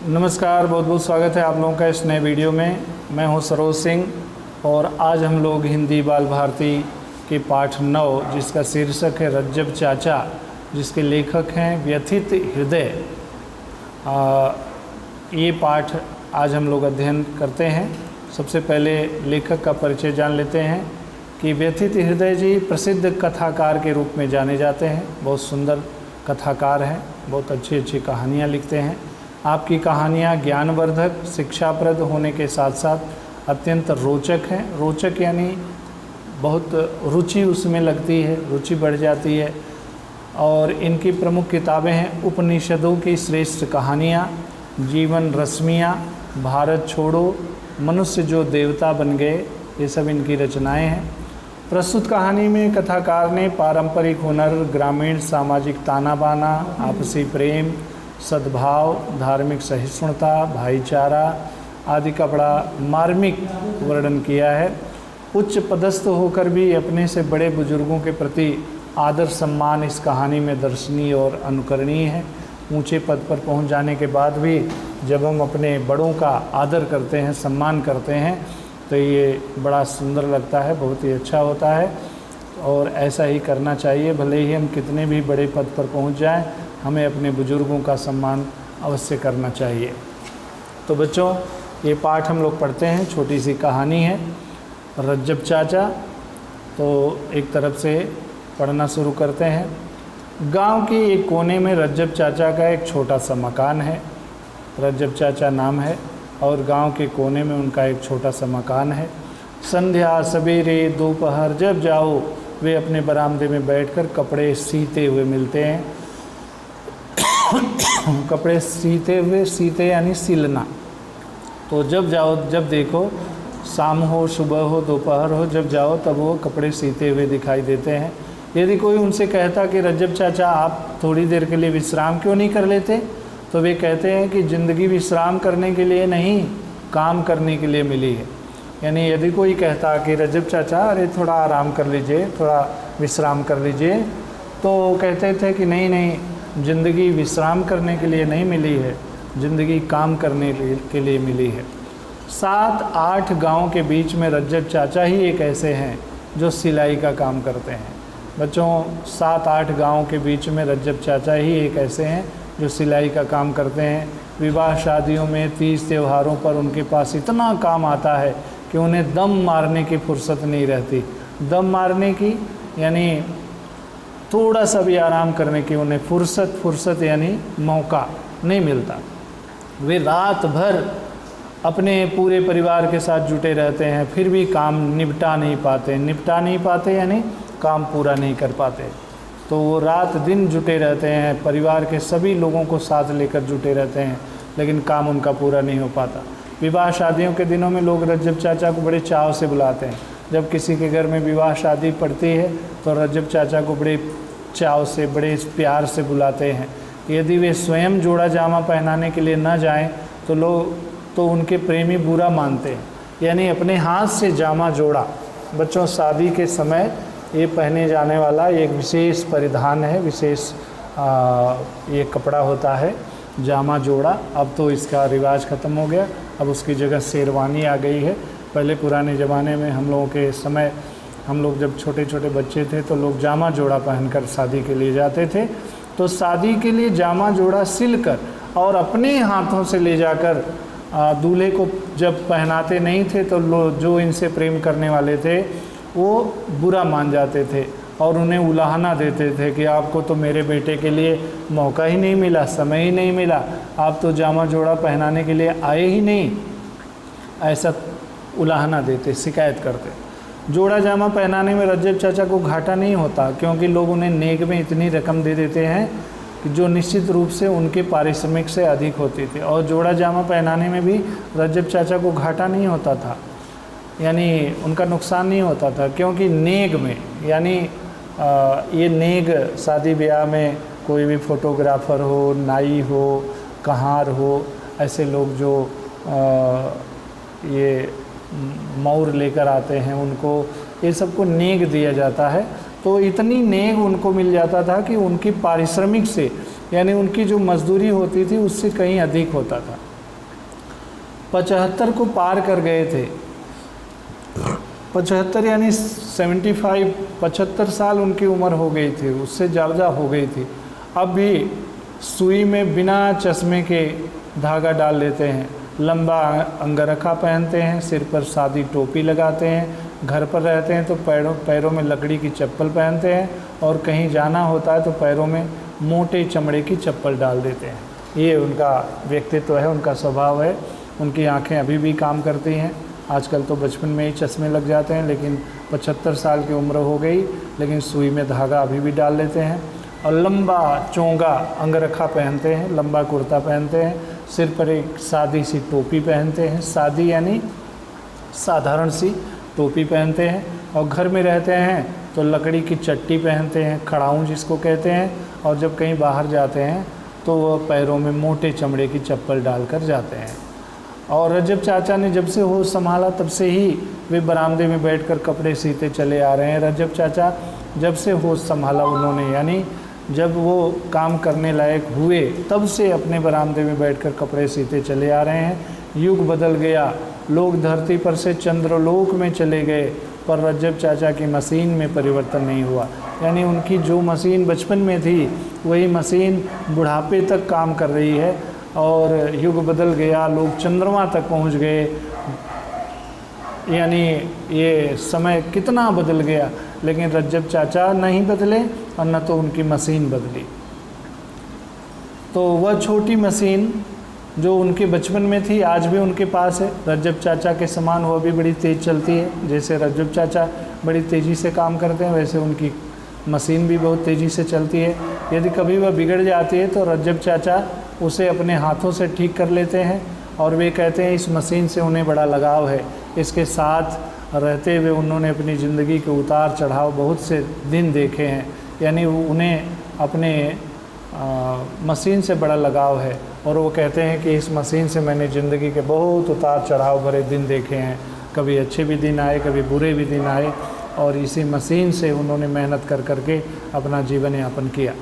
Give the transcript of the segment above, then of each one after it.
नमस्कार, बहुत बहुत स्वागत है आप लोगों का इस नए वीडियो में। मैं हूं सरोज सिंह और आज हम लोग हिंदी बाल भारती के पाठ 9 जिसका शीर्षक है रज्जब चाचा, जिसके लेखक हैं व्यथित हृदय, ये पाठ आज हम लोग अध्ययन करते हैं। सबसे पहले लेखक का परिचय जान लेते हैं कि व्यथित हृदय जी प्रसिद्ध कथाकार के रूप में जाने जाते हैं। बहुत सुंदर कथाकार हैं, बहुत अच्छी अच्छी कहानियाँ लिखते हैं। आपकी कहानियाँ ज्ञानवर्धक, शिक्षाप्रद होने के साथ साथ अत्यंत रोचक हैं। रोचक यानी बहुत रुचि उसमें लगती है, रुचि बढ़ जाती है। और इनकी प्रमुख किताबें हैं उपनिषदों की श्रेष्ठ कहानियाँ, जीवन रश्मियाँ, भारत छोड़ो, मनुष्य जो देवता बन गए, ये सब इनकी रचनाएं हैं। प्रस्तुत कहानी में कथाकार ने पारंपरिक हुनर, ग्रामीण सामाजिक ताना बाना, आपसी प्रेम, सद्भाव, धार्मिक सहिष्णुता, भाईचारा आदि का बड़ा मार्मिक वर्णन किया है। उच्च पदस्थ होकर भी अपने से बड़े बुजुर्गों के प्रति आदर सम्मान इस कहानी में दर्शनीय और अनुकरणीय है। ऊंचे पद पर पहुंच जाने के बाद भी जब हम अपने बड़ों का आदर करते हैं, सम्मान करते हैं, तो ये बड़ा सुंदर लगता है, बहुत ही अच्छा होता है और ऐसा ही करना चाहिए। भले ही हम कितने भी बड़े पद पर पहुंच जाएं, हमें अपने बुजुर्गों का सम्मान अवश्य करना चाहिए। तो बच्चों, ये पाठ हम लोग पढ़ते हैं। छोटी सी कहानी है रज्जब चाचा। तो एक तरफ से पढ़ना शुरू करते हैं। गांव के एक कोने में रज्जब चाचा का एक छोटा सा मकान है। रज्जब चाचा नाम है और गांव के कोने में उनका एक छोटा सा मकान है। संध्या, सवेरे, दोपहर जब जाओ वे अपने बरामदे में बैठकर कपड़े सीते हुए मिलते हैं। कपड़े सीते हुए, सीते यानी सिलना। तो जब जाओ, जब देखो, शाम हो, सुबह हो, दोपहर हो, जब जाओ तब वो कपड़े सीते हुए दिखाई देते हैं। यदि कोई उनसे कहता कि रज्जब चाचा आप थोड़ी देर के लिए विश्राम क्यों नहीं कर लेते, तो वे कहते हैं कि ज़िंदगी विश्राम करने के लिए नहीं, काम करने के लिए मिली है। यानी यदि कोई कहता कि रज्जब चाचा अरे थोड़ा आराम कर लीजिए, थोड़ा विश्राम कर लीजिए, तो कहते थे कि नहीं नहीं, ज़िंदगी विश्राम करने के लिए नहीं मिली है, ज़िंदगी काम करने के लिए मिली है। 7-8 गांव के बीच में रज्जब चाचा ही एक ऐसे हैं जो सिलाई का काम करते हैं। बच्चों, 7-8 गांव के बीच में रज्जब चाचा ही एक ऐसे हैं जो सिलाई का काम करते हैं। विवाह शादियों में, तीज त्योहारों पर उनके पास इतना काम आता है कि उन्हें दम मारने की फुर्सत नहीं रहती। दम मारने की यानी थोड़ा सा भी आराम करने की उन्हें फुर्सत यानी मौका नहीं मिलता। वे रात भर अपने पूरे परिवार के साथ जुटे रहते हैं, फिर भी काम निपटा नहीं पाते यानी काम पूरा नहीं कर पाते। तो वो रात दिन जुटे रहते हैं, परिवार के सभी लोगों को साथ लेकर जुटे रहते हैं, लेकिन काम उनका पूरा नहीं हो पाता। विवाह शादियों के दिनों में लोग रज्जब चाचा को बड़े चाव से बुलाते हैं। जब किसी के घर में विवाह शादी पड़ती है तो रज्जब चाचा को बड़े चाव से, बड़े प्यार से बुलाते हैं। यदि वे स्वयं जोड़ा जामा पहनाने के लिए न जाएं तो लोग तो उनके प्रेमी बुरा मानते हैं। यानी अपने हाथ से जामा जोड़ा, बच्चों शादी के समय ये पहने जाने वाला एक विशेष परिधान है, विशेष ये कपड़ा होता है जामा जोड़ा। अब तो इसका रिवाज ख़त्म हो गया, अब उसकी जगह शेरवानी आ गई है। पहले पुराने ज़माने में हम लोगों के समय, हम लोग जब छोटे छोटे बच्चे थे तो लोग जामा जोड़ा पहनकर शादी के लिए जाते थे। तो शादी के लिए जामा जोड़ा सिलकर और अपने हाथों से ले जाकर दूल्हे को जब पहनाते नहीं थे तो लोग जो इनसे प्रेम करने वाले थे वो बुरा मान जाते थे और उन्हें उलाहना देते थे कि आपको तो मेरे बेटे के लिए मौका ही नहीं मिला, समय ही नहीं मिला, आप तो जामा जोड़ा पहनाने के लिए आए ही नहीं, ऐसा उलाहना देते, शिकायत करते। जोड़ा जामा पहनाने में रज्जब चाचा को घाटा नहीं होता, क्योंकि लोग उन्हें नेक में इतनी रकम दे देते हैं कि जो निश्चित रूप से उनके पारिश्रमिक से अधिक होती थी। और जोड़ा जामा पहनाने में भी रज्जब चाचा को घाटा नहीं होता था, यानी उनका नुकसान नहीं होता था, क्योंकि नेग में, यानी ये नेग शादी ब्याह में कोई भी फोटोग्राफ़र हो, नाई हो, कहार हो, ऐसे लोग जो ये मौर लेकर आते हैं, उनको ये सबको नेग दिया जाता है। तो इतनी नेग उनको मिल जाता था कि उनकी पारिश्रमिक से, यानी उनकी जो मजदूरी होती थी उससे कहीं अधिक होता था। 75 को पार कर गए थे। 75 यानी 75, 75 साल उनकी उम्र हो गई थी, उससे ज़्यादा हो गई थी। अब भी सुई में बिना चश्मे के धागा डाल लेते हैं, लंबा अंगरखा पहनते हैं, सिर पर सादी टोपी लगाते हैं, घर पर रहते हैं तो पैरों में लकड़ी की चप्पल पहनते हैं, और कहीं जाना होता है तो पैरों में मोटे चमड़े की चप्पल डाल देते हैं। ये उनका व्यक्तित्व है, उनका स्वभाव है। उनकी आंखें अभी भी काम करती हैं। आजकल तो बचपन में ही चश्मे लग जाते हैं, लेकिन 75 साल की उम्र हो गई, लेकिन सुई में धागा अभी भी डाल लेते हैं। और लंबा चोंगा अंगरखा पहनते हैं, लंबा कुर्ता पहनते हैं, सिर पर एक सादी सी टोपी पहनते हैं, सादी यानी साधारण सी टोपी पहनते हैं। और घर में रहते हैं तो लकड़ी की चट्टी पहनते हैं, खड़ाऊँ जिसको कहते हैं। और जब कहीं बाहर जाते हैं तो वह पैरों में मोटे चमड़े की चप्पल डालकर जाते हैं। और रजब चाचा ने जब से होश संभाला तब से ही वे बरामदे में बैठकर कपड़े सीते चले आ रहे हैं। रजब चाचा जब से होश संभाला उन्होंने, यानी जब वो काम करने लायक हुए तब से अपने बरामदे में बैठकर कपड़े सीते चले आ रहे हैं। युग बदल गया, लोग धरती पर से चंद्रलोक में चले गए, पर रजब चाचा की मशीन में परिवर्तन नहीं हुआ। यानी उनकी जो मशीन बचपन में थी वही मशीन बुढ़ापे तक काम कर रही है। और युग बदल गया, लोग चंद्रमा तक पहुंच गए, यानी ये समय कितना बदल गया, लेकिन रजब चाचा नहीं बदले और न तो उनकी मशीन बदली। तो वह छोटी मशीन जो उनके बचपन में थी आज भी उनके पास है। रजब चाचा के समान वह भी बड़ी तेज़ चलती है। जैसे रजब चाचा बड़ी तेज़ी से काम करते हैं, वैसे उनकी मशीन भी बहुत तेज़ी से चलती है। यदि कभी वह बिगड़ जाती है तो रजब चाचा उसे अपने हाथों से ठीक कर लेते हैं, और वे कहते हैं इस मशीन से उन्हें बड़ा लगाव है। इसके साथ रहते हुए उन्होंने अपनी ज़िंदगी के उतार चढ़ाव बहुत से दिन देखे हैं, यानी उन्हें अपने मशीन से बड़ा लगाव है। और वो कहते हैं कि इस मशीन से मैंने ज़िंदगी के बहुत उतार चढ़ाव भरे दिन देखे हैं, कभी अच्छे भी दिन आए, कभी बुरे भी दिन आए, और इसी मशीन से उन्होंने मेहनत कर करके अपना जीवन यापन किया।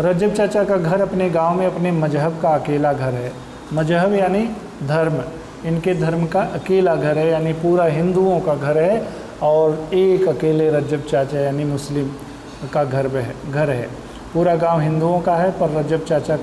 रजब चाचा का घर अपने गांव में अपने मजहब का अकेला घर है। मजहब यानी धर्म, इनके धर्म का अकेला घर है, यानी पूरा हिंदुओं का घर है, और एक अकेले रजब चाचा यानी मुस्लिम का घर है। पूरा गांव हिंदुओं का है, पर रजब चाचा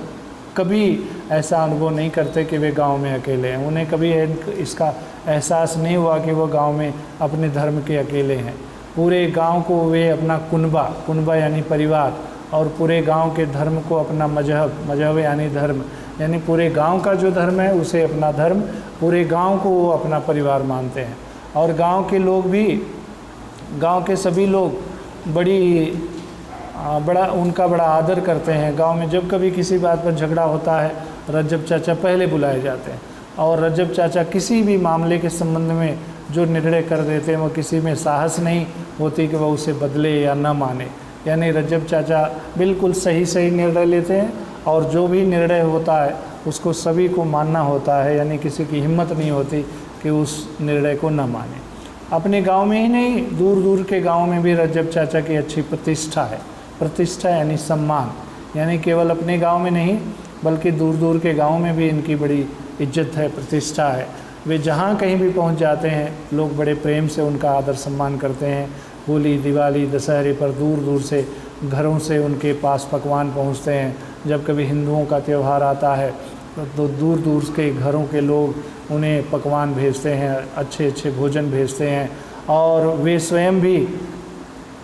कभी ऐसा अनुभव नहीं करते कि वे गांव में अकेले हैं। उन्हें कभी इसका एहसास नहीं हुआ कि वो गांव में अपने धर्म के अकेले हैं। पूरे गांव को वे अपना कुनबा यानी परिवार, और पूरे गांव के धर्म को अपना मजहब यानी धर्म, यानी पूरे गांव का जो धर्म है उसे अपना धर्म, पूरे गांव को वो अपना परिवार मानते हैं। और गांव के लोग भी, गांव के सभी लोग उनका बड़ा आदर करते हैं। गांव में जब कभी किसी बात पर झगड़ा होता है रजब चाचा पहले बुलाए जाते हैं, और रजब चाचा किसी भी मामले के संबंध में जो निर्णय कर देते हैं वो किसी में साहस नहीं होती कि वह उसे बदले या न माने। यानी रजब चाचा बिल्कुल सही निर्णय लेते हैं, और जो भी निर्णय होता है उसको सभी को मानना होता है, यानी किसी की हिम्मत नहीं होती कि उस निर्णय को न माने। अपने गांव में ही नहीं, दूर दूर के गांव में भी रजब चाचा की अच्छी प्रतिष्ठा है। प्रतिष्ठा यानी सम्मान, यानी केवल अपने गांव में नहीं बल्कि दूर दूर के गांव में भी इनकी बड़ी इज्जत है, प्रतिष्ठा है। वे जहाँ कहीं भी पहुँच जाते हैं लोग बड़े प्रेम से उनका आदर सम्मान करते हैं। होली, दिवाली, दशहरे पर दूर दूर से घरों से उनके पास पकवान पहुँचते हैं। जब कभी हिंदुओं का त्यौहार आता है तो दूर दूर के घरों के लोग उन्हें पकवान भेजते हैं, अच्छे अच्छे भोजन भेजते हैं। और वे स्वयं भी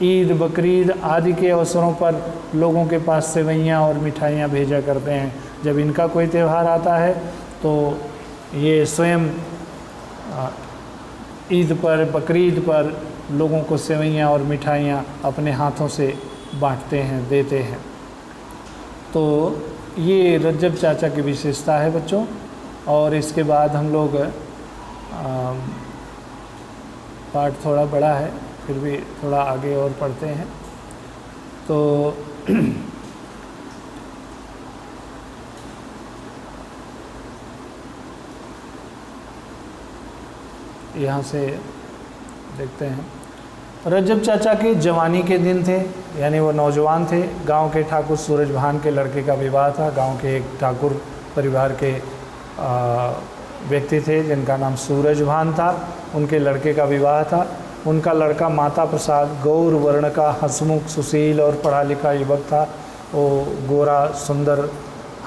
ईद, बकरीद आदि के अवसरों पर लोगों के पास सेवइयाँ और मिठाइयाँ भेजा करते हैं। जब इनका कोई त्यौहार आता है तो ये स्वयं ईद पर, बकरीद पर लोगों को सेवइयाँ और मिठाइयाँ अपने हाथों से बांटते हैं, देते हैं। तो ये रजब चाचा की विशेषता है बच्चों। और इसके बाद हम लोग पाठ थोड़ा बड़ा है, फिर भी थोड़ा आगे और पढ़ते हैं। तो यहाँ से देखते हैं। रजब चाचा के जवानी के दिन थे, यानी वो नौजवान थे। गांव के ठाकुर सूरजभान के लड़के का विवाह था। गांव के एक ठाकुर परिवार के व्यक्ति थे जिनका नाम सूरजभान था। उनके लड़के का विवाह था। उनका लड़का माता प्रसाद गौर वर्ण का हंसमुख सुशील और पढ़ा लिखा युवक था। वो गोरा सुंदर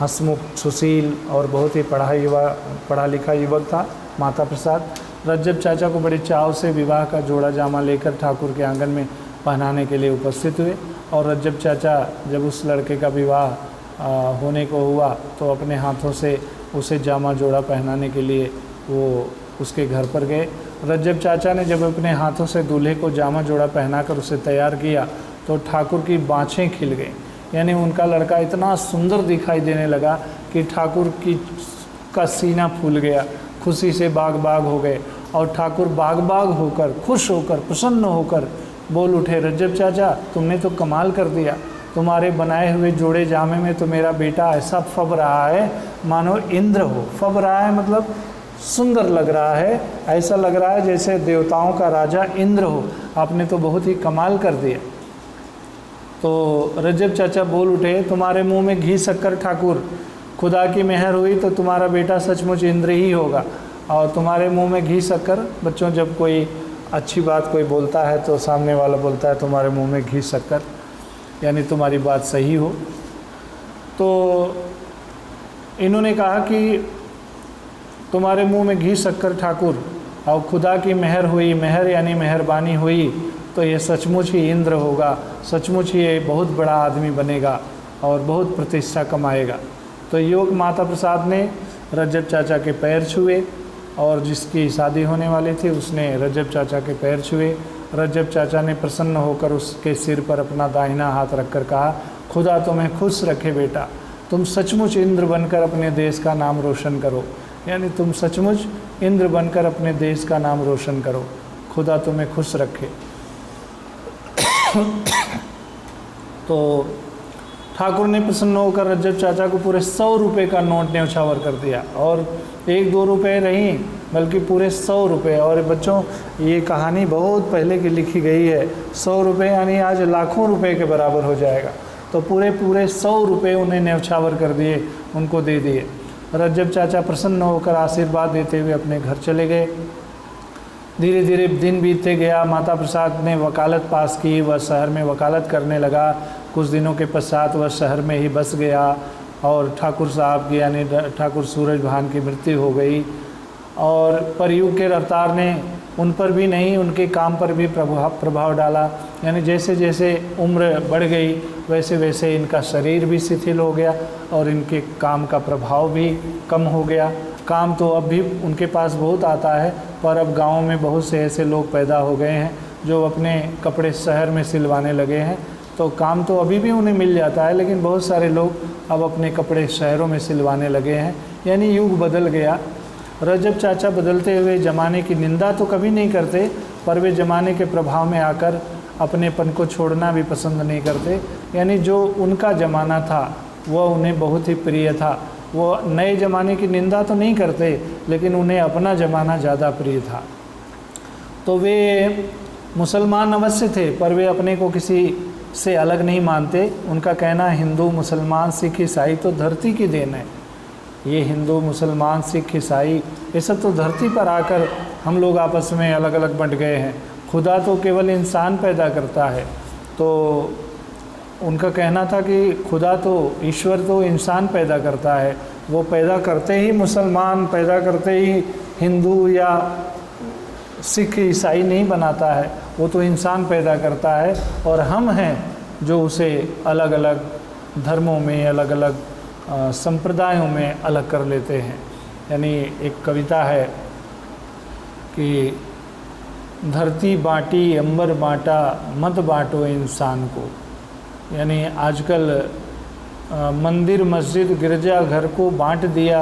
हंसमुख सुशील और बहुत ही पढ़ा लिखा युवक था माता प्रसाद। रज्जब चाचा को बड़े चाव से विवाह का जोड़ा जामा लेकर ठाकुर के आंगन में पहनाने के लिए उपस्थित हुए। और रज्जब चाचा जब उस लड़के का विवाह होने को हुआ तो अपने हाथों से उसे जामा जोड़ा पहनाने के लिए वो उसके घर पर गए। रज्जब चाचा ने जब अपने हाथों से दूल्हे को जामा जोड़ा पहनाकर उसे तैयार किया तो ठाकुर की बाँछें खिल गईं, यानी उनका लड़का इतना सुंदर दिखाई देने लगा कि ठाकुर का सीना फूल गया, खुशी से बाग बाग हो गए। और ठाकुर बाग बाग होकर, खुश होकर, प्रसन्न होकर बोल उठे, रज्जब चाचा तुमने तो कमाल कर दिया। तुम्हारे बनाए हुए जोड़े जामे में तो मेरा बेटा ऐसा फब रहा है मानो इंद्र हो। फब रहा है मतलब सुंदर लग रहा है, ऐसा लग रहा है जैसे देवताओं का राजा इंद्र हो। आपने तो बहुत ही कमाल कर दिया। तो रज्जब चाचा बोल उठे, तुम्हारे मुंह में घी शक्कर ठाकुर, खुदा की मेहर हुई तो तुम्हारा बेटा सचमुच इंद्र ही होगा। और तुम्हारे मुंह में घी शक्कर, बच्चों जब कोई अच्छी बात कोई बोलता है तो सामने वाला बोलता है तुम्हारे मुंह में घी शक्कर, यानी तुम्हारी बात सही हो। तो इन्होंने कहा कि तुम्हारे मुंह में घी शक्कर ठाकुर, और खुदा की मेहर हुई, मेहर यानी मेहरबानी हुई तो ये सचमुच ही इंद्र होगा, सचमुच ही ये बहुत बड़ा आदमी बनेगा और बहुत प्रतिष्ठा कमाएगा। तो योग माता प्रसाद ने रज्जब चाचा के पैर छुए और जिसकी शादी होने वाली थी उसने रज्जब चाचा के पैर छुए। रज्जब चाचा ने प्रसन्न होकर उसके सिर पर अपना दाहिना हाथ रखकर कहा, खुदा तुम्हें खुश रखे बेटा, तुम सचमुच इंद्र बनकर अपने देश का नाम रोशन करो, यानी तुम सचमुच इंद्र बनकर अपने देश का नाम रोशन करो, खुदा तुम्हें खुश रखे। तो ठाकुर ने प्रसन्न होकर रज्जब चाचा को पूरे 100 रुपये का नोट न्यौछावर कर दिया, और 1-2 रुपये नहीं बल्कि पूरे 100 रुपये। और बच्चों ये कहानी बहुत पहले की लिखी गई है, 100 रुपये यानी आज लाखों रुपए के बराबर हो जाएगा। तो पूरे 100 रुपये उन्हें न्यौछावर कर दिए, उनको दे दिए। रज्जब चाचा प्रसन्न होकर आशीर्वाद देते हुए अपने घर चले गए। धीरे धीरे दिन बीतते गया। माता प्रसाद ने वकालत पास की, वह शहर में वकालत करने लगा। कुछ दिनों के पश्चात वह शहर में ही बस गया और ठाकुर साहब की यानी ठाकुर सूरजभान की मृत्यु हो गई। और परयुग के रफ्तार ने उन पर भी नहीं, उनके काम पर भी प्रभाव डाला, यानी जैसे जैसे उम्र बढ़ गई वैसे वैसे इनका शरीर भी शिथिल हो गया और इनके काम का प्रभाव भी कम हो गया। काम तो अब भी उनके पास बहुत आता है, पर अब गाँव में बहुत से ऐसे लोग पैदा हो गए हैं जो अपने कपड़े शहर में सिलवाने लगे हैं। तो काम तो अभी भी उन्हें मिल जाता है, लेकिन बहुत सारे लोग अब अपने कपड़े शहरों में सिलवाने लगे हैं, यानी युग बदल गया। रज्जब चाचा बदलते हुए ज़माने की निंदा तो कभी नहीं करते, पर वे ज़माने के प्रभाव में आकर अपनेपन को छोड़ना भी पसंद नहीं करते, यानी जो उनका ज़माना था वह उन्हें बहुत ही प्रिय था। वो नए ज़माने की निंदा तो नहीं करते, लेकिन उन्हें अपना ज़माना ज़्यादा प्रिय था। तो वे मुसलमान अवश्य थे, पर वे अपने को किसी से अलग नहीं मानते। उनका कहना हिंदू मुसलमान सिख ईसाई तो धरती की देन है। ये हिंदू मुसलमान सिख ईसाई ये सब तो धरती पर आकर हम लोग आपस में अलग अलग बंट गए हैं, खुदा तो केवल इंसान पैदा करता है। तो उनका कहना था कि खुदा तो, ईश्वर तो इंसान पैदा करता है, वो पैदा करते ही मुसलमान, पैदा करते ही हिंदू या सिख ईसाई नहीं बनाता है, वो तो इंसान पैदा करता है और हम हैं जो उसे अलग अलग धर्मों में, अलग अलग संप्रदायों में अलग कर लेते हैं। यानी एक कविता है कि धरती बाँटी अंबर बाँटा मत बाँटो इंसान को, यानी आजकल मंदिर मस्जिद गिरजा घर को बांट दिया,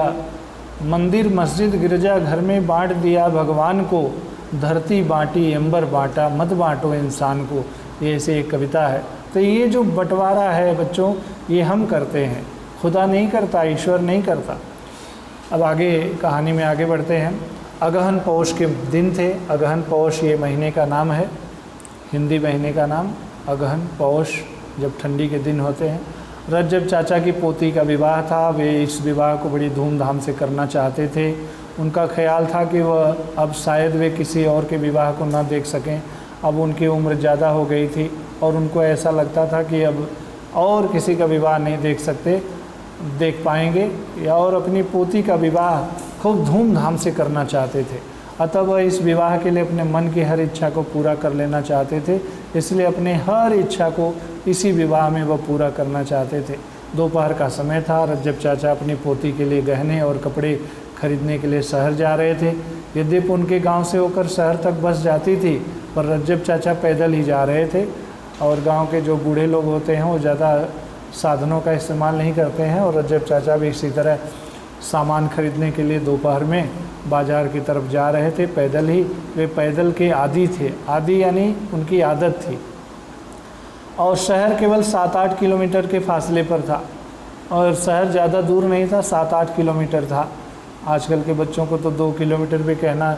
मंदिर मस्जिद गिरजा घर में बांट दिया भगवान को, धरती बाँटी अंबर बाँटा मत बाँटो इंसान को। ये ऐसे एक कविता है। तो ये जो बंटवारा है बच्चों, ये हम करते हैं, खुदा नहीं करता, ईश्वर नहीं करता। अब आगे कहानी में आगे बढ़ते हैं। अगहन पौष के दिन थे। अगहन पौष ये महीने का नाम है, हिंदी महीने का नाम अगहन पौष, जब ठंडी के दिन होते हैं। रज्जब चाचा की पोती का विवाह था। वे इस विवाह को बड़ी धूमधाम से करना चाहते थे उनका ख्याल था कि वह अब शायद वे किसी और के विवाह को ना देख सकें। अब उनकी उम्र ज़्यादा हो गई थी और उनको ऐसा लगता था कि अब और किसी का विवाह नहीं देख पाएंगे, या और अपनी पोती का विवाह खूब धूमधाम से करना चाहते थे। अतः वह इस विवाह के लिए अपने मन की हर इच्छा को पूरा कर लेना चाहते थे, इसलिए अपने हर इच्छा को इसी विवाह में वह पूरा करना चाहते थे। दोपहर का समय था। रज्जब चाचा अपनी पोती के लिए गहने और कपड़े खरीदने के लिए शहर जा रहे थे। यद्यपि उनके गांव से होकर शहर तक बस जाती थी, पर रज्जब चाचा पैदल ही जा रहे थे। और गांव के जो बूढ़े लोग होते हैं वो ज़्यादा साधनों का इस्तेमाल नहीं करते हैं, और रज्जब चाचा भी इसी तरह सामान खरीदने के लिए दोपहर में बाज़ार की तरफ जा रहे थे। पैदल ही, वे पैदल के आदी थे। आदी यानी उनकी आदत थी। और शहर केवल 7-8 किलोमीटर के फासले पर था, और शहर ज़्यादा दूर नहीं था, 7-8 किलोमीटर था। आजकल के बच्चों को तो 2 किलोमीटर भी कहना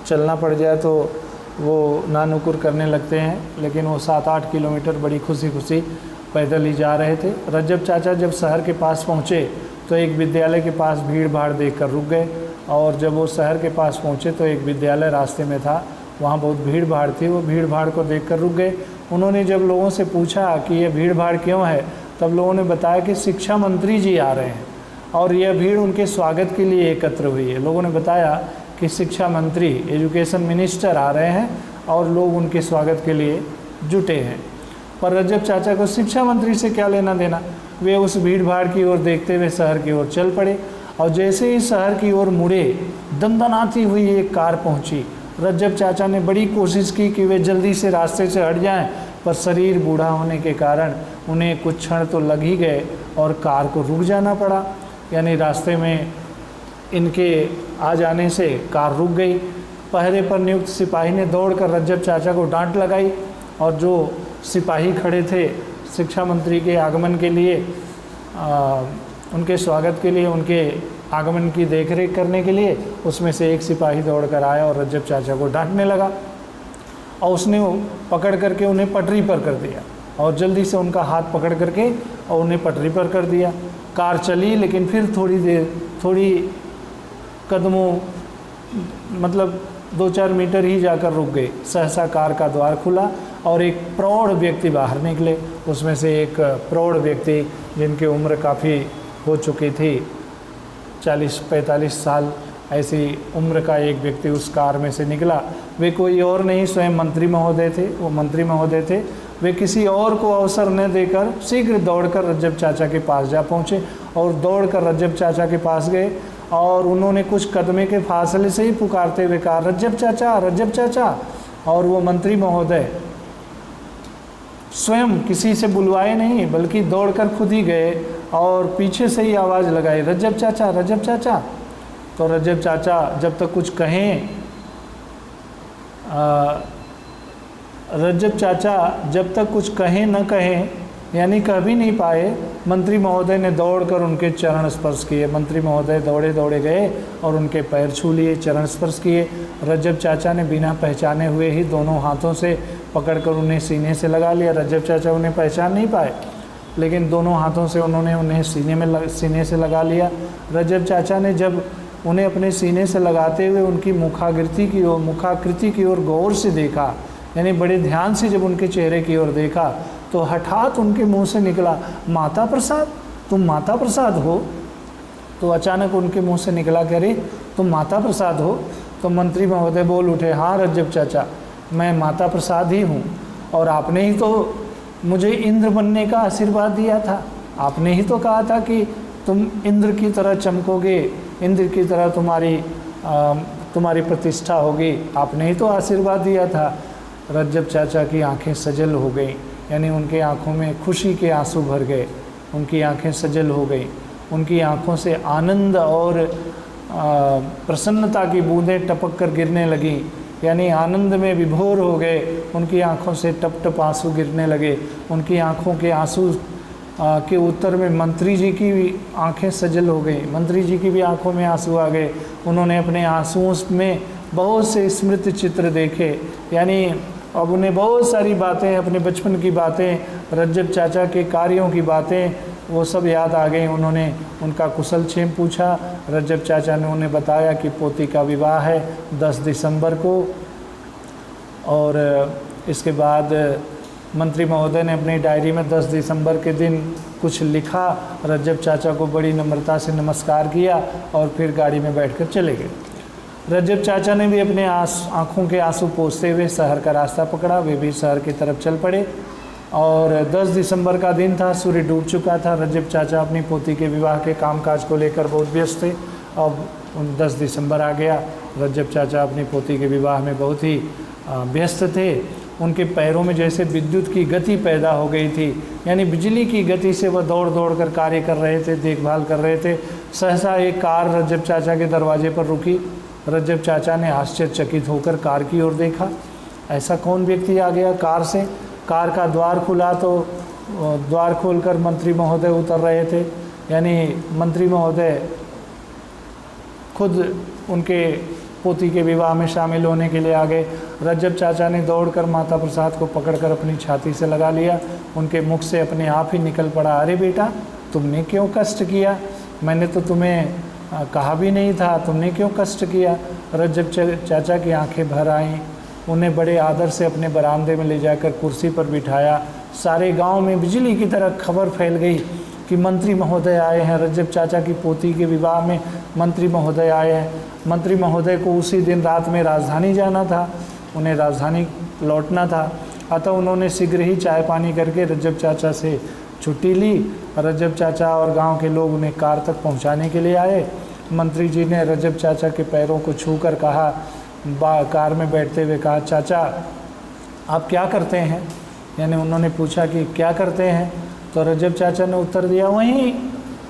चलना पड़ जाए तो वो नानुकुर करने लगते हैं, लेकिन वो 7-8 किलोमीटर बड़ी खुशी खुशी पैदल ही जा रहे थे। रज्जब चाचा जब शहर के पास पहुँचे तो एक विद्यालय के पास भीड़ भाड़ देखकर रुक गए, और जब वो शहर के पास पहुँचे तो एक विद्यालय रास्ते में था, वहाँ बहुत भीड़ भाड़ थी। वो भीड़ भाड़ को देखकर रुक गए। उन्होंने जब लोगों से पूछा कि ये भीड़ भाड़ क्यों है, तब लोगों ने बताया कि शिक्षा मंत्री जी आ रहे हैं और यह भीड़ उनके स्वागत के लिए एकत्र हुई है। लोगों ने बताया कि शिक्षा मंत्री, एजुकेशन मिनिस्टर आ रहे हैं और लोग उनके स्वागत के लिए जुटे हैं। पर रज्जब चाचा को शिक्षा मंत्री से क्या लेना देना। वे उस भीड़ भाड़ की ओर देखते हुए शहर की ओर चल पड़े, और जैसे ही शहर की ओर मुड़े, दंदनाती हुई एक कार पहुंची। रज्जब चाचा ने बड़ी कोशिश की कि वे जल्दी से रास्ते से हट जाएं, पर शरीर बूढ़ा होने के कारण उन्हें कुछ क्षण तो लग ही गए और कार को रुक जाना पड़ा। यानी रास्ते में इनके आ जाने से कार रुक गई। पहरे पर नियुक्त सिपाही ने दौड़कर रज्जब चाचा को डांट लगाई, और जो सिपाही खड़े थे शिक्षा मंत्री के आगमन के लिए, उनके स्वागत के लिए, उनके आगमन की देखरेख करने के लिए, उसमें से एक सिपाही दौड़कर आया और रज्जब चाचा को डांटने लगा, और उसने पकड़ करके उन्हें पटरी पर कर दिया, और जल्दी से उनका हाथ पकड़ करके और उन्हें पटरी पर कर दिया। कार चली, लेकिन फिर थोड़ी कदमों, मतलब 2-4 मीटर ही जाकर रुक गई। सहसा कार का द्वार खुला और एक प्रौढ़ व्यक्ति बाहर निकले। उसमें से एक प्रौढ़ व्यक्ति, जिनकी उम्र काफ़ी हो चुकी थी, 40-45 साल ऐसी उम्र का एक व्यक्ति उस कार में से निकला। वे कोई और नहीं, स्वयं मंत्री महोदय थे। वो मंत्री महोदय थे। वे किसी और को अवसर न देकर शीघ्र दौड़कर रज्जब चाचा के पास जा पहुँचे, और दौड़कर रज्जब चाचा के पास गए, और उन्होंने कुछ कदमे के फासले से ही पुकारते हुए कहा, रज्जब चाचा, रज्जब चाचा। और वो मंत्री महोदय स्वयं किसी से बुलवाए नहीं, बल्कि दौड़कर खुद ही गए और पीछे से ही आवाज़ लगाई, रज्जब चाचा, रज्जब चाचा। तो रज्जब चाचा जब तक कुछ कहें, रज्जब चाचा जब तक कुछ कहें न कहें, यानी कह भी नहीं पाए, मंत्री महोदय ने दौड़कर उनके चरण स्पर्श किए। मंत्री महोदय दौड़े दौड़े गए और उनके पैर छू लिए, चरण स्पर्श किए। रज्जब चाचा ने बिना पहचाने हुए ही दोनों हाथों से पकड़कर उन्हें सीने से लगा लिया। रज्जब चाचा उन्हें पहचान नहीं पाए, लेकिन दोनों हाथों से उन्होंने उन्हें सीने से लगा लिया। रज्जब चाचा ने जब उन्हें अपने सीने से लगाते हुए उनकी मुखाकृति की ओर गौर से देखा, यानी बड़े ध्यान से जब उनके चेहरे की ओर देखा, तो हठात उनके मुंह से निकला, माता प्रसाद, तुम माता प्रसाद हो। तो अचानक उनके मुंह से निकला कि अरे तुम माता प्रसाद हो। तो मंत्री महोदय बोल उठे, हाँ रज्जब चाचा, मैं माता प्रसाद ही हूँ, और आपने ही तो मुझे इंद्र बनने का आशीर्वाद दिया था। आपने ही तो कहा था कि तुम इंद्र की तरह चमकोगे, इंद्र की तरह तुम्हारी प्रतिष्ठा होगी। आपने ही तो आशीर्वाद दिया था। रज्जब चाचा की आंखें सजल हो गईं, यानी उनके आंखों में खुशी के आंसू भर गए। उनकी आंखें सजल हो गईं, उनकी आंखों से आनंद और प्रसन्नता की बूंदें टपक कर गिरने लगीं, यानी आनंद में विभोर हो गए। उनकी आंखों से टप टप आंसू गिरने लगे। उनकी आंखों के आंसू के उत्तर में मंत्री जी की भी आंखें सजल हो गई। मंत्री जी की भी आंखों में आंसू आ गए। उन्होंने अपने आंसुओं में बहुत से स्मृति चित्र देखे, यानी अब उन्हें बहुत सारी बातें, अपने बचपन की बातें, रज्जब चाचा के कार्यों की बातें वो सब याद आ गई। उन्होंने उनका कुशल क्षेम पूछा। रजब चाचा ने उन्हें बताया कि पोती का विवाह है 10 दिसंबर को। और इसके बाद मंत्री महोदय ने अपनी डायरी में 10 दिसंबर के दिन कुछ लिखा। रजब चाचा को बड़ी नम्रता से नमस्कार किया और फिर गाड़ी में बैठकर चले गए। रजब चाचा ने भी अपने आँखों के आंसू पोंछते हुए शहर का रास्ता पकड़ा। वे भी शहर की तरफ चल पड़े और 10 दिसंबर का दिन था, सूर्य डूब चुका था। रजब चाचा अपनी पोती के विवाह के कामकाज को लेकर बहुत व्यस्त थे। अब 10 दिसंबर आ गया। रजब चाचा अपनी पोती के विवाह में बहुत ही व्यस्त थे। उनके पैरों में जैसे विद्युत की गति पैदा हो गई थी, यानी बिजली की गति से वह दौड़ दौड़ कर कार्य कर रहे थे, देखभाल कर रहे थे। सहसा एक कार रजब चाचा के दरवाजे पर रुकी। रजब चाचा ने आश्चर्यचकित होकर कार की ओर देखा। ऐसा कौन व्यक्ति आ गया कार से? कार का द्वार खुला तो द्वार खोलकर मंत्री महोदय उतर रहे थे, यानी मंत्री महोदय खुद उनके पोती के विवाह में शामिल होने के लिए आ गए। रजब चाचा ने दौड़कर माता प्रसाद को पकड़कर अपनी छाती से लगा लिया। उनके मुख से अपने आप ही निकल पड़ा, अरे बेटा तुमने क्यों कष्ट किया? मैंने तो तुम्हें कहा भी नहीं था, तुमने क्यों कष्ट किया? रजब चाचा की आंखें भर आईं। उन्हें बड़े आदर से अपने बरामदे में ले जाकर कुर्सी पर बिठाया। सारे गांव में बिजली की तरह खबर फैल गई कि मंत्री महोदय आए हैं, रजब चाचा की पोती के विवाह में मंत्री महोदय आए हैं। मंत्री महोदय को उसी दिन रात में राजधानी जाना था, उन्हें राजधानी लौटना था। अतः उन्होंने शीघ्र ही चाय पानी करके रजब चाचा से छुट्टी ली। रजब चाचा और गांव के लोग उन्हें कार तक पहुंचाने के लिए आए। मंत्री जी ने रजब चाचा के पैरों को छूकर कहा, कार में बैठते हुए कहा, चाचा आप क्या करते हैं? यानी उन्होंने पूछा कि क्या करते हैं? तो रजब चाचा ने उत्तर दिया,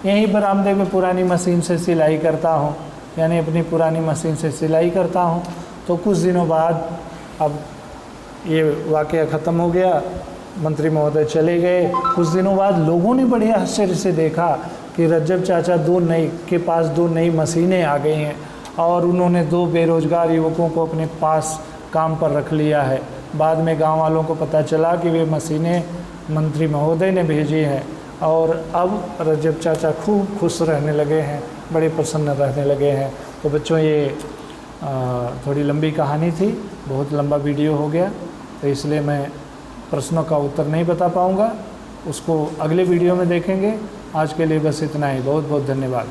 यहीं बरामदे में पुरानी मशीन से सिलाई करता हूँ, यानी अपनी पुरानी मशीन से सिलाई करता हूँ। तो कुछ दिनों बाद अब ये वाक़या ख़त्म हो गया, मंत्री महोदय चले गए। कुछ दिनों बाद लोगों ने बड़े आश्चर्य से देखा कि रजब चाचा के पास दो नई मशीनें आ गई हैं और उन्होंने 2 बेरोजगार युवकों को अपने पास काम पर रख लिया है। बाद में गांव वालों को पता चला कि वे मशीनें मंत्री महोदय ने भेजी हैं और अब रजब चाचा खूब खुश रहने लगे हैं, बड़े प्रसन्न रहने लगे हैं। तो बच्चों ये थोड़ी लंबी कहानी थी, बहुत लंबा वीडियो हो गया, तो इसलिए मैं प्रश्नों का उत्तर नहीं बता पाऊँगा, उसको अगले वीडियो में देखेंगे। आज के लिए बस इतना ही। बहुत बहुत धन्यवाद।